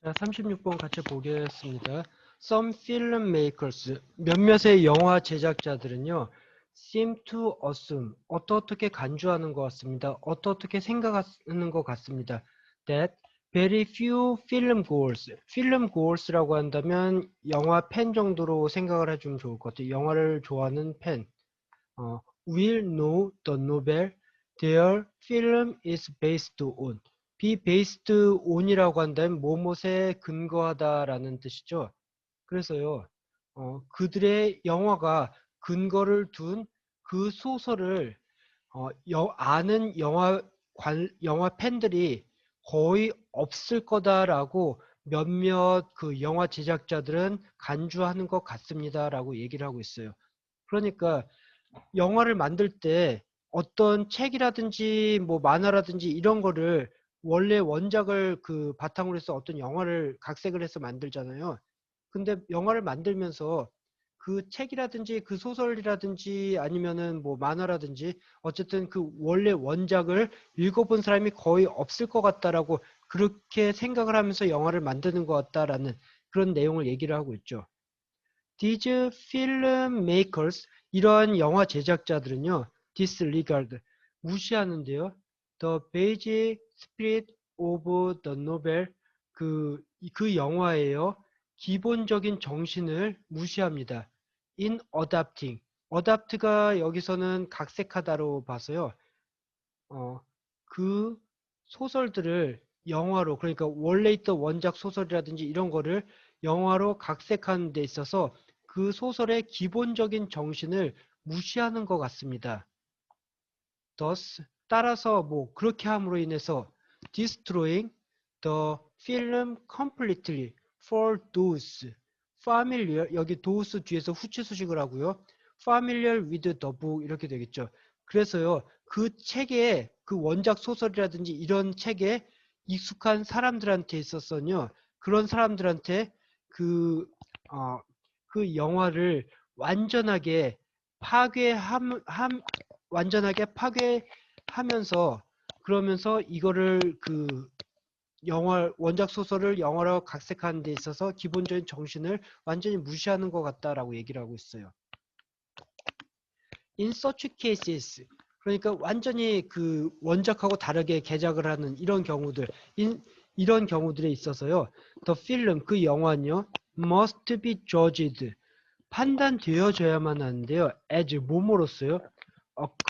자, 36번 같이 보겠습니다. Some filmmakers, 몇몇의 영화 제작자들은요, seem to assume, 어떻게 간주하는 것 같습니다. 어떻게 생각하는 것 같습니다. That very few film goers라고 한다면 영화 팬 정도로 생각을 해주면 좋을 것 같아요. 영화를 좋아하는 팬. will know the novel their film is based on. be based on이라고 한다면 뭐뭇에 근거하다라는 뜻이죠. 그래서요, 그들의 영화가 근거를 둔 그 소설을 아는 영화 팬들이 거의 없을 거다라고 몇몇 그 영화 제작자들은 간주하는 것 같습니다라고 얘기를 하고 있어요. 그러니까 영화를 만들 때 어떤 책이라든지 뭐 만화라든지 이런 거를 원래 원작을 그 바탕으로 해서 어떤 영화를 각색을 해서 만들잖아요. 근데 영화를 만들면서 그 책이라든지 그 소설이라든지 아니면은 뭐 만화라든지 어쨌든 그 원래 원작을 읽어본 사람이 거의 없을 것 같다라고 그렇게 생각을 하면서 영화를 만드는 것 같다라는 그런 내용을 얘기를 하고 있죠. These filmmakers, 이러한 영화 제작자들은요, disregard, 무시하는데요. The basic spirit of the novel, 그 영화예요. 기본적인 정신을 무시합니다. In adapting, adapt가 여기서는 각색하다로 봐서요. 그 소설들을 영화로, 그러니까 원래 있던 원작 소설이라든지 이런 거를 영화로 각색하는 데 있어서 그 소설의 기본적인 정신을 무시하는 것 같습니다. Thus, 따라서 뭐 그렇게 함으로 인해서 destroying the film completely for those familiar, 여기 those 뒤에서 후치 수식을 하고요. familiar with the book 이렇게 되겠죠. 그래서요, 그 책에 그 원작 소설이라든지 이런 책에 익숙한 사람들한테 있어서는요, 그런 사람들한테 그, 어, 그 영화를 완전하게 완전하게 파괴하면서 그러면서 이거를 그 영화 원작 소설을 영화로 각색하는 데 있어서 기본적인 정신을 완전히 무시하는 것 같다라고 얘기를 하고 있어요. In such cases, 그러니까 완전히 그 원작하고 다르게 개작을 하는 이런 경우들, 이런 경우들에 있어서요. The film, 그 영화는요, must be judged, 판단되어져야만 하는데요. as 뭐뭐로써요?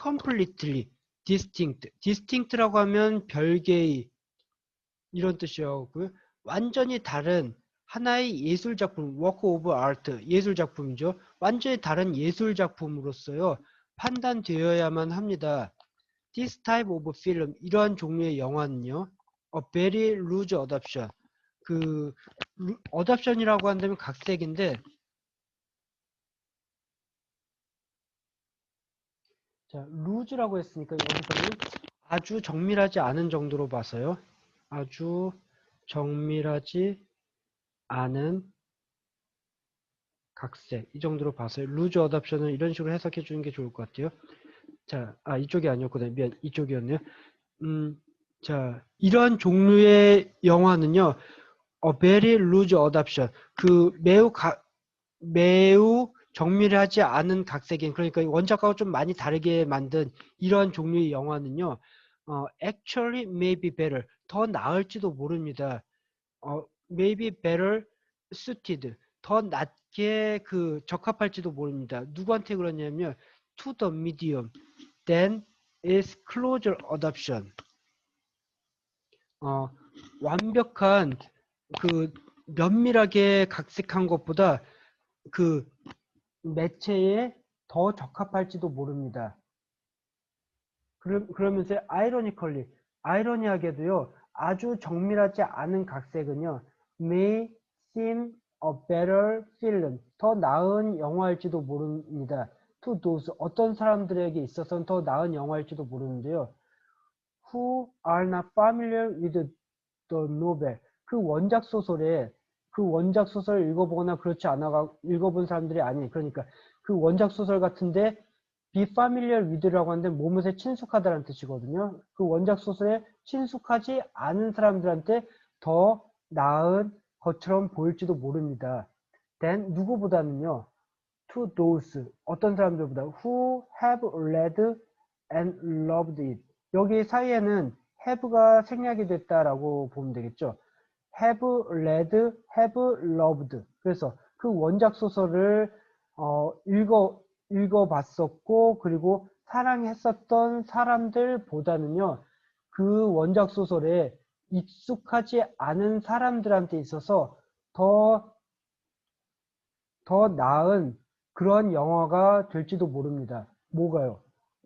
completely distinct. distinct라고 하면 별개의 이런 뜻이었고요. 완전히 다른 하나의 예술 작품, work of art, 예술 작품이죠. 완전히 다른 예술 작품으로서요. 판단되어야만 합니다. This type of film, 이러한 종류의 영화는요. A very loose adaptation. 그 adaptation이라고 한다면 각색인데, 자, loose라고 했으니까 여기서는 아주 정밀하지 않은 정도로 봐서요. 아주 정밀하지 않은 각색 이 정도로 봐서요. 루즈 어답션은 이런 식으로 해석해 주는 게 좋을 것 같아요. 자, 이쪽이 아니었거든요. 미안, 이쪽이었네요. 자, 이런 종류의 영화는요. very loose adaptation. 매우 정밀하지 않은 각색인, 그러니까 원작하고 좀 많이 다르게 만든 이런 종류의 영화는요. actually may be better. 더 나을지도 모릅니다. may be better suited. 더 낫게 그 적합할지도 모릅니다. 누구한테 그러냐면 to the medium than is closer adoption. 완벽한 그 면밀하게 각색한 것보다 그 매체에 더 적합할지도 모릅니다. 그러면서 아이러니하게도요, 아주 정밀하지 않은 각색은요, may seem a better film, 더 나은 영화일지도 모릅니다. to those, 어떤 사람들에게 있어서는 더 나은 영화일지도 모르는데요. who are not familiar with the novel, 그 원작 소설을 읽어보거나 그렇지 않아 읽어본 사람들이 아닌, 그러니까 그 원작 소설 같은데 be familiar with라고 하는데 뭐뭇에 친숙하다는 뜻이거든요. 그 원작 소설에 친숙하지 않은 사람들한테 더 나은 것처럼 보일지도 모릅니다. then 누구보다는요. to those 어떤 사람들보다 who have read and loved it. 여기 사이에는 have가 생략이 됐다라고 보면 되겠죠. have read, have loved. 그래서 그 원작 소설을 읽어봤었고 그리고 사랑했었던 사람들보다는요. 그 원작 소설에 익숙하지 않은 사람들한테 있어서 더 나은 그런 영화가 될지도 모릅니다. 뭐가요?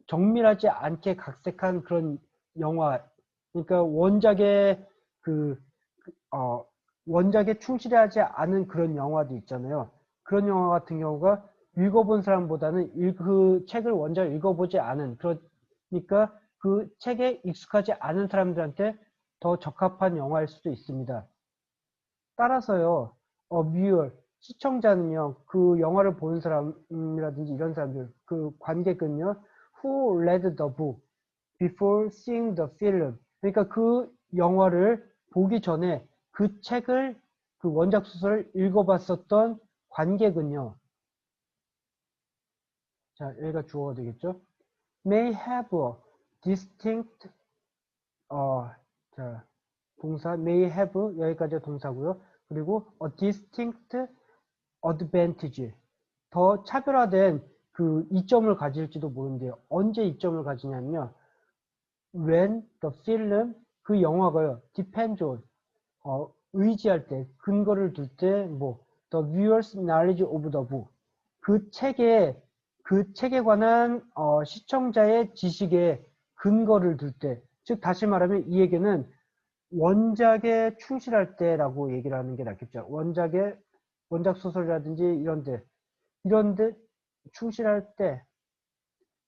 정밀하지 않게 각색한 그런 영화. 그러니까 원작에 충실하지 않은 그런 영화도 있잖아요. 그런 영화 같은 경우가 읽어본 사람보다는 그 책을 원작을 읽어보지 않은, 그러니까 그 책에 익숙하지 않은 사람들한테 더 적합한 영화일 수도 있습니다. 따라서요, viewer, 시청자는요, 그 영화를 보는 사람이라든지 이런 사람들, 그 관객은요, who read the book before seeing the film. 그러니까 그 영화를 보기 전에 그 책을, 그 원작 소설을 읽어봤었던 관객은요. 자, 여기가 주어가 되겠죠? may have a distinct, 자, 동사 may have 여기까지가 동사고요. 그리고 a distinct advantage, 더 차별화된 그 이점을 가질지도 모르는데요. 언제 이점을 가지냐면요. when the film, 그 영화가요. depends on, 의지할 때, 근거를 둘 때, the viewer's knowledge of the book, 그 책에 관한 시청자의 지식에 근거를 둘 때, 즉 다시 말하면 이 얘기는 원작에 충실할 때라고 얘기를 하는 게 낫겠죠. 원작 소설이라든지 이런데 충실할 때,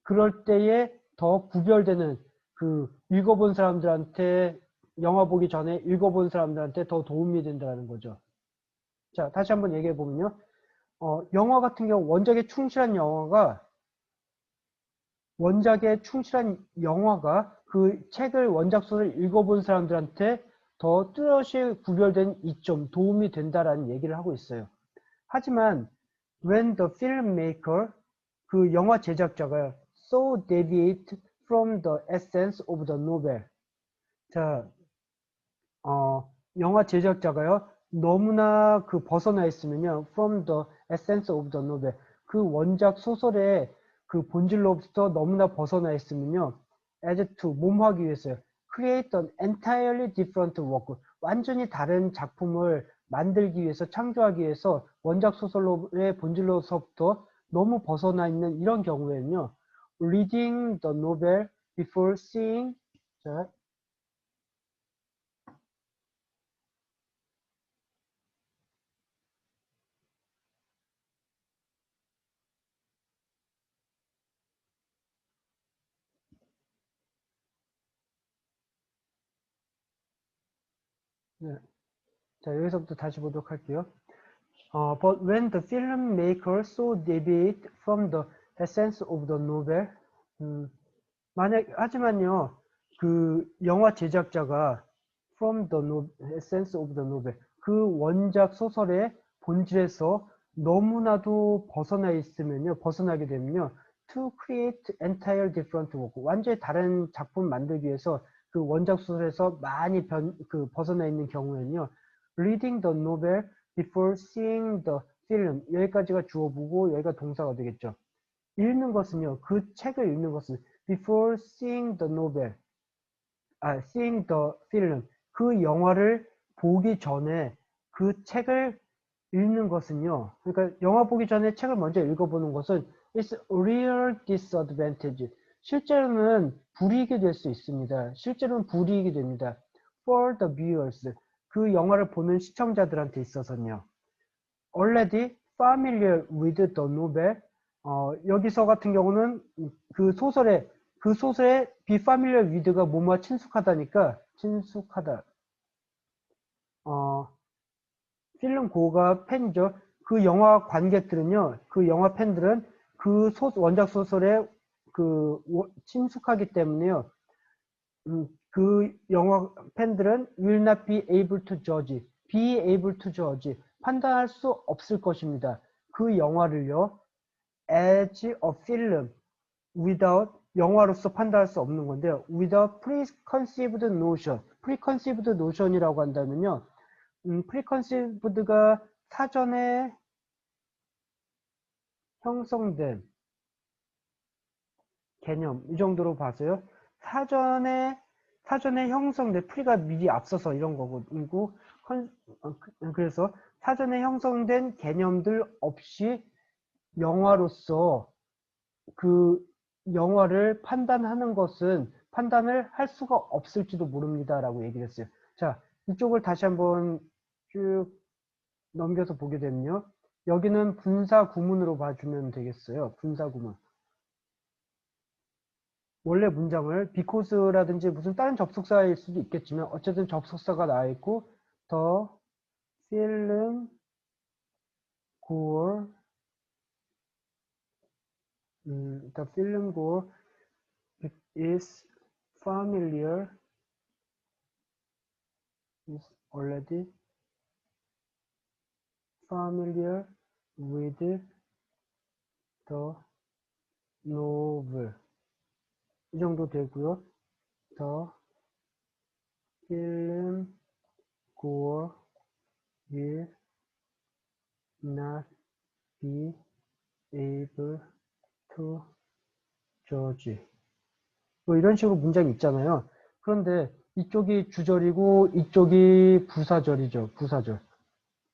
그럴 때에 더 구별되는 그 읽어본 사람들한테, 영화 보기 전에 읽어본 사람들한테 더 도움이 된다는 거죠. 자, 다시 한번 얘기해 보면요. 영화 같은 경우 원작에 충실한 영화가 그 책을 원작 소설을 읽어본 사람들한테 더 뚜렷이 구별된 이점, 도움이 된다라는 얘기를 하고 있어요. 하지만 when the filmmaker, 그 영화 제작자가 so deviate from the essence of the novel. 자, 영화 제작자가요, 너무나 그 벗어나 있으면요, from the essence of the novel. 그 원작 소설의 그 본질로부터 너무나 벗어나 있으면요, as to, 몸하기 위해서요, create an entirely different work. 완전히 다른 작품을 만들기 위해서, 창조하기 위해서 원작 소설의 본질로서부터 너무 벗어나 있는 이런 경우에는요, reading the novel before seeing, 자, 네. 자, 여기서부터 다시 보도록 할게요. But when the filmmaker so deviate from the essence of the novel, 하지만요, 그 영화 제작자가 from the essence of the novel, 그 원작 소설의 본질에서 너무나도 벗어나게 되면요, to create entire different work, 완전히 다른 작품 만들기 위해서 그 원작 소설에서 많이 벗어나 있는 경우에는요, reading the novel before seeing the film, 여기까지가 주어보고 여기가 동사가 되겠죠. 읽는 것은요, 그 책을 읽는 것은 before seeing the novel, seeing the film, 그 영화를 보기 전에 그 책을 읽는 것은요, 그러니까 영화 보기 전에 책을 먼저 읽어보는 것은 is real disadvantage. 실제로는 불이익이 될 수 있습니다. 실제로는 불이익이 됩니다. For the viewers, 그 영화를 보는 시청자들한테 있어서는요. Already familiar with the novel, 여기서 같은 경우는 그 소설에 be familiar with가 뭐뭐와 친숙하다니까, 필름 고가 팬이죠. 그 영화 관객들은요, 그 영화 팬들은 그 원작 소설에 친숙하기 때문에요. 그 영화 팬들은 will not be able to judge, be able to judge. 판단할 수 없을 것입니다. 그 영화를요. as a film. without 영화로서 판단할 수 없는 건데요. without preconceived notion. preconceived notion이라고 한다면요. preconceived가 사전에 형성된 개념 이 정도로 봐서요. 사전에 형성된 프리가 미리 앞서서 이런 거고 그래서 사전에 형성된 개념들 없이 영화로서 그 영화를 판단하는 것은 판단을 할 수가 없을지도 모릅니다 라고 얘기를 했어요. 자, 이쪽을 다시 한번 쭉 넘겨서 보게 되면요. 여기는 분사 구문으로 봐주면 되겠어요. 분사 구문. 원래 문장을 because라든지 무슨 다른 접속사일 수도 있겠지만 어쨌든 접속사가 나와 있고 the film gore the film gore is familiar is already familiar with the novel 이 정도 되고요. The film gore will not be able to judge. 뭐 이런 식으로 문장이 있잖아요. 그런데 이쪽이 주절이고 이쪽이 부사절이죠. 부사절.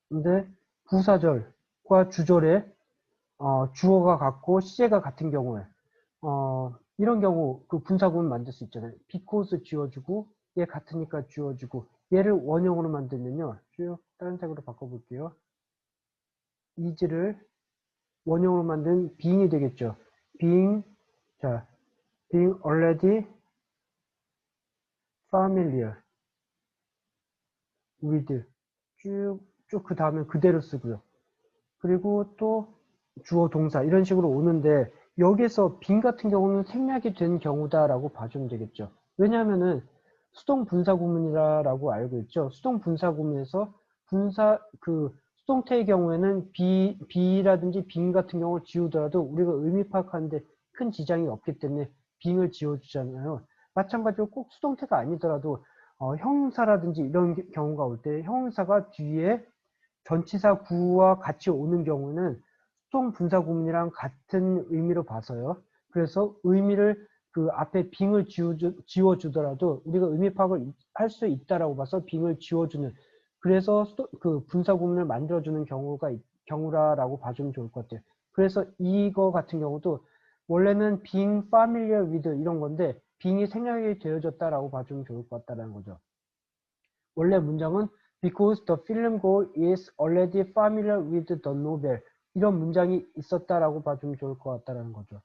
근데 부사절과 주절에 주어가 같고 시제가 같은 경우에 이런 경우 그 분사구문 만들 수 있잖아요. because 지워주고 얘 같으니까 지워주고 얘를 원형으로 만들면요. 쭉 다른 색으로 바꿔볼게요. is를 원형으로 만든 being이 되겠죠. being already familiar with 쭉 그 다음에 그대로 쓰고요. 그리고 또 주어 동사 이런 식으로 오는데 여기서 being 같은 경우는 생략이 된 경우다라고 봐주면 되겠죠. 왜냐하면은 수동 분사 구문이라고 알고 있죠. 수동 분사 구문에서 수동태의 경우에는 be라든지 being 같은 경우를 지우더라도 우리가 의미 파악하는데 큰 지장이 없기 때문에 being을 지워주잖아요. 마찬가지로 꼭 수동태가 아니더라도 형용사라든지 이런 경우가 올 때 형용사가 뒤에 전치사 구와 같이 오는 경우는 수동 분사 구문이랑 같은 의미로 봐서요. 그래서 의미를 그 앞에 being을 지워주더라도 우리가 의미 파악을 할 수 있다라고 봐서 being을 지워주는 그래서 그 분사 구문을 만들어주는 경우라라고 봐주면 좋을 것 같아요. 그래서 이거 같은 경우도 원래는 being familiar with 이런 건데 being이 생략이 되어졌다라고 봐주면 좋을 것 같다라는 거죠. 원래 문장은 because the film goal is already familiar with the novel 이런 문장이 있었다라고 봐주면 좋을 것 같다라는 거죠.